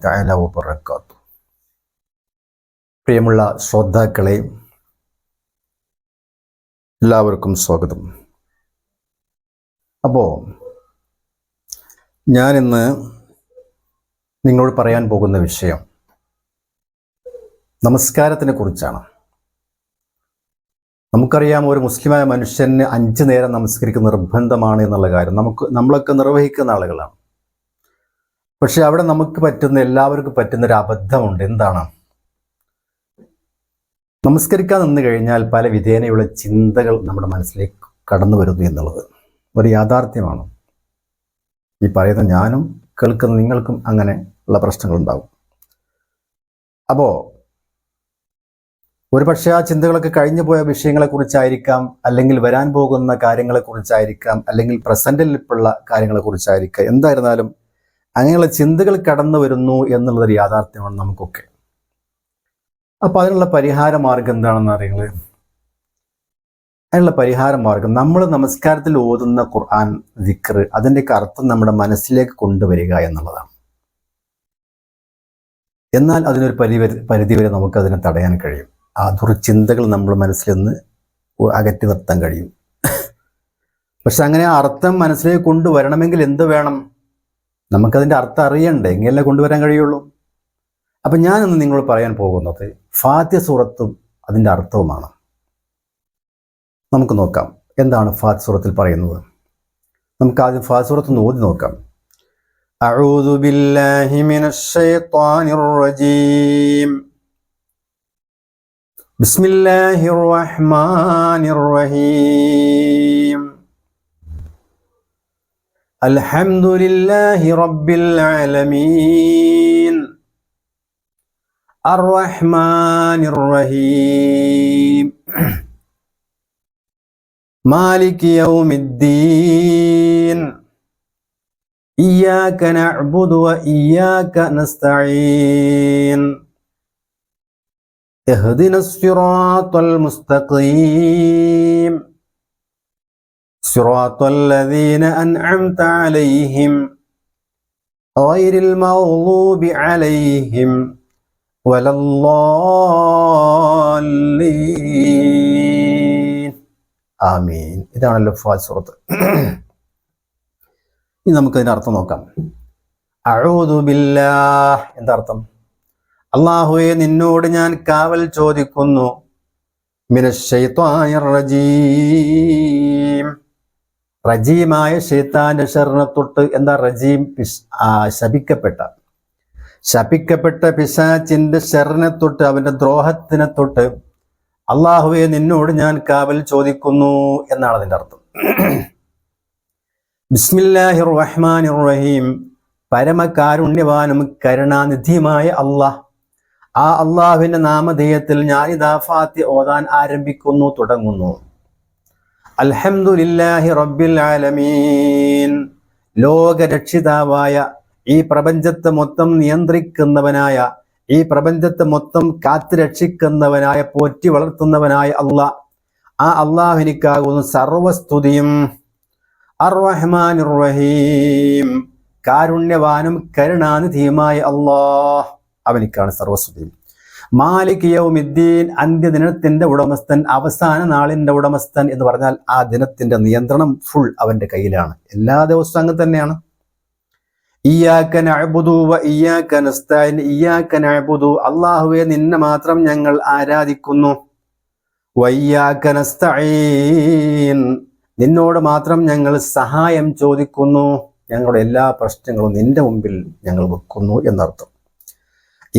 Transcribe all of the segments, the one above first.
തആല വബറകാതുഹു. പ്രിയമുള്ള ശ്രോതാക്കളെ, എല്ലാവർക്കും സ്വാഗതം. അപ്പോൾ ഞാനിന്ന് നിങ്ങളോട് പറയാൻ പോകുന്ന വിഷയം നമസ്കാരത്തിനെ കുറിച്ചാണ്. നമുക്കറിയാം, ഒരു മുസ്ലിമായ മനുഷ്യന് 5 നേരം നമസ്കരിക്കുന്ന നിർബന്ധമാണ് എന്നുള്ള കാര്യം നമ്മളൊക്കെ നിർവഹിക്കുന്ന ആളുകളാണ്. പക്ഷെ അവിടെ എല്ലാവർക്കും പറ്റുന്ന ഒരു അബദ്ധമുണ്ട്. എന്താണ്? നമസ്കരിക്കാൻ നിന്ന് കഴിഞ്ഞാൽ പല വിധേനയുള്ള ചിന്തകൾ നമ്മുടെ മനസ്സിലേക്ക് കടന്നു വരുന്നു എന്നുള്ളത് ഒരു യാഥാർത്ഥ്യമാണ്. ഈ പറയുന്ന ഞാനും കേൾക്കുന്ന നിങ്ങൾക്കും അങ്ങനെ ഉള്ള പ്രശ്നങ്ങളുണ്ടാവും. അപ്പോൾ ഒരുപക്ഷെ ആ ചിന്തകളൊക്കെ കഴിഞ്ഞു പോയ വിഷയങ്ങളെക്കുറിച്ചായിരിക്കാം, അല്ലെങ്കിൽ വരാൻ പോകുന്ന കാര്യങ്ങളെക്കുറിച്ചായിരിക്കാം, അല്ലെങ്കിൽ പ്രസൻറ്റിലുള്ള കാര്യങ്ങളെക്കുറിച്ചായിരിക്കാം. എന്തായിരുന്നാലും അങ്ങനെയുള്ള ചിന്തകൾ കടന്നു വരുന്നു എന്നുള്ളതൊരു യാഥാർത്ഥ്യമാണ് നമുക്കൊക്കെ. അപ്പോൾ അതിനുള്ള പരിഹാര മാർഗം എന്താണെന്ന് അറിയുന്നത്? അതിനുള്ള പരിഹാര മാർഗം നമ്മൾ നമസ്കാരത്തിൽ ഓതുന്ന ഖുർആൻ, ദിക്ർ, അതിൻ്റെയൊക്കെ അർത്ഥം നമ്മുടെ മനസ്സിലേക്ക് കൊണ്ടുവരിക എന്നുള്ളതാണ്. എന്നാൽ അതിനൊരു പരിധിവരെ നമുക്കതിനെ തടയാൻ കഴിയും. ആ ദുർചിന്തകൾ നമ്മൾ മനസ്സിൽ നിന്ന് അകറ്റി നിർത്താൻ കഴിയും. പക്ഷെ അങ്ങനെ ആ അർത്ഥം മനസ്സിലേക്ക് കൊണ്ടുവരണമെങ്കിൽ എന്ത് വേണം? നമുക്കതിൻ്റെ അർത്ഥം അറിയണ്ടേ, എങ്ങനെയല്ലേ കൊണ്ടുവരാൻ കഴിയുള്ളൂ. അപ്പം ഞാനിന്ന് നിങ്ങളോട് പറയാൻ പോകുന്നത് ഫാത്തിഹ സൂറത്തും അതിൻ്റെ അർത്ഥവുമാണ്. നമുക്ക് നോക്കാം എന്താണ് ഫാത്തിഹ സൂറത്തിൽ പറയുന്നത്. നമുക്ക് ആദ്യം ഫാത്തിഹ സൂറത്ത് ഓതി നോക്കാം. അഊദു ബില്ലാഹി മിനശ് ശൈത്വാനിർ റജീം. ബിസ്മില്ലാഹിർ റഹ്മാനിർ റഹീം. അൽഹംദുലില്ലാഹി റബ്ബിൽ ആലമീൻ. അർറഹ്മാനിർ റഹീം. മാലികി യൗമിദ്ദീൻ. ഇയ്യാക നഅ്ബുദു വ ഇയ്യാക നസ്തഈൻ. ഇഹ്ദിനസ് സിറാത്തൽ മുസ്തഖീം. സിറാത്തൽ ലദീന അൻഅംത അലൈഹിം ഗൈറിൽ മഗ്ദൂബി അലൈഹിം വലല്ലാലീൻ. ആമീൻ. ഇതാണല്ലോ ഫാത്തിഹ സൂറത്ത്. ഇനി നമുക്കതിൻ്റെ അർത്ഥം നോക്കാം. അഊദു ബില്ലാഹ് എന്താ അർത്ഥം? അല്ലാഹുവേ, നിന്നോട് ഞാൻ കാവൽ ചോദിക്കുന്നു. മിനശ് ശൈത്വാനിർ റജീം. റജീമായ ശൈത്താന്റെ ശർറിനെ തൊട്ട്. എന്താ റജീം? ശപിക്കപ്പെട്ട പിശാചിന്റെ ശർറിനെ തൊട്ട്, അവന്റെ ദ്രോഹത്തിനെ തൊട്ട് അല്ലാഹുവേ, നിന്നോട് ഞാൻ കാവൽ ചോദിക്കുന്നു എന്നാണ് അതിൻ്റെ അർത്ഥം. ബിസ്മില്ലാഹിർ റഹ്മാനിർ റഹീം. പരമകാരുണ്യവാനും കരുണാനിധിയുമായ അല്ലാഹ്, ആ അള്ളാഹുവിന്റെ നാമധേയത്തിൽ ഞാനിതാ ഫാത്തിഹ ഓതാൻ ആരംഭിക്കുന്നു, തുടങ്ങുന്നു. അൽഹംദുലില്ലാഹി റബ്ബിൽ ആലമീൻ. ലോകരക്ഷിതാവായ, ഈ പ്രപഞ്ചത്തെ മൊത്തം നിയന്ത്രിക്കുന്നവനായ, ഈ പ്രപഞ്ചത്തെ മൊത്തം കാത്തുരക്ഷിക്കുന്നവനായ, പോറ്റി വളർത്തുന്നവനായ അള്ളാഹ്, ആ അള്ളാഹുവിനിക്കാകുന്നു സർവസ്തുതിയും. അർറഹ്മാനിർ റഹീം. കാരുണ്യവാനും കരുണാനിധിയുമായ അള്ളാഹ്, അവനിക്കാണ് സർവസ്തുതിയും. മാലിക് യൗമിദ്ദീൻ. അന്ത്യദിനത്തിന്റെ ഉടമസ്ഥൻ, അവസാന നാളിന്റെ ഉടമസ്ഥൻ എന്ന് പറഞ്ഞാൽ ആ ദിനത്തിന്റെ നിയന്ത്രണം ഫുൾ അവന്റെ കയ്യിലാണ്. എല്ലാ ദിവസവും അങ്ങനെ തന്നെയാണ്. ഇയ്യാക നഅ്ബുദു വ ഇയ്യാക നസ്തഈൻ. ഇയ്യാക നഅ്ബുദു, അല്ലാഹുവേ, നിന്നെ മാത്രം ഞങ്ങൾ ആരാധിക്കുന്നു. വ ഇയ്യാക നസ്തഈൻ, നിന്നോട് മാത്രം ഞങ്ങൾ സഹായം ചോദിക്കുന്നു. ഞങ്ങളുടെ എല്ലാ പ്രശ്നങ്ങളും നിന്റെ മുമ്പിൽ ഞങ്ങൾ വെക്കുന്നു എന്നർത്ഥം.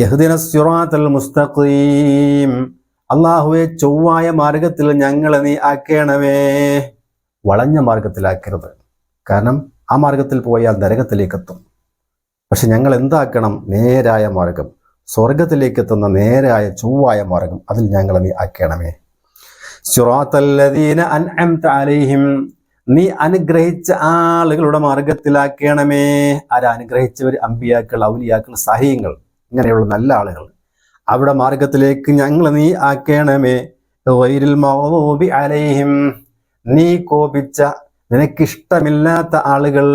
ഇഹ്ദിനസ് സിറാത്തൽ മുസ്തഖീം. അല്ലാഹുവേ, ചൊവ്വായ മാർഗത്തിൽ ഞങ്ങളെ നീ ആക്കേണമേ. വളഞ്ഞ മാർഗത്തിലാക്കരുത്. കാരണം ആ മാർഗത്തിൽ പോയാൽ നരകത്തിലേക്കെത്തും. പക്ഷെ ഞങ്ങൾ എന്താക്കണം? നേരായ മാർഗം, സ്വർഗത്തിലേക്ക് എത്തുന്ന നേരായ ചൊവ്വായ മാർഗം, അതിൽ ഞങ്ങളെ നീ ആക്കണമേ. സിറാത്തൽ ലദീന അൻഅംത അലൈഹിം. നീ അനുഗ്രഹിച്ച ആളുകളുടെ മാർഗത്തിലാക്കണമേ. ആരാ അനുഗ്രഹിച്ചവർ? അമ്പിയാക്കൾ, ഔലിയാക്കൾ, സഹീങ്ങൾ, ഇങ്ങനെയുള്ള നല്ല ആളുകൾ. അവിടെ മാർഗത്തിലേക്ക് ഞങ്ങളെ നീ ആക്കണമേ. ഗൈറിൽ മഗ്ദൂബി അലൈഹിം. നീ കോപിച്ച, നിനക്കിഷ്ടമില്ലാത്ത ആളുകൾ,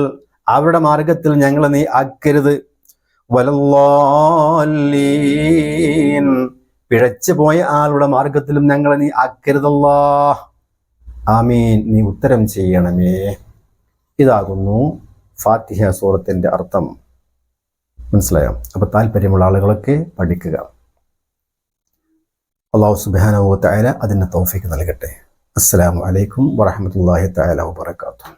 അവരുടെ മാർഗത്തിൽ ഞങ്ങളെ നീ ആക്കരുത്. വലല്ലാലീൻ, പിഴച്ചു പോയ ആളുടെ മാർഗത്തിലും ഞങ്ങളെ നീ ആക്കരുതല്ലാ. ആമീൻ, നീ ഉത്തരം ചെയ്യണമേ. ഇതാകുന്നു ഫാത്തിഹ സൂറത്തിന്റെ അർത്ഥം. മനസ്സിലായോ? അപ്പൊ താല്പര്യമുള്ള ആളുകളൊക്കെ പഠിക്കുക. അല്ലാഹു സുബ്ഹാനഹു വ തആല അതിന് തൗഫീഖ് നൽകട്ടെ. അസ്സലാമു അലൈക്കും വറഹ്മത്തുള്ളാഹി തആല വബറകാതുഹു.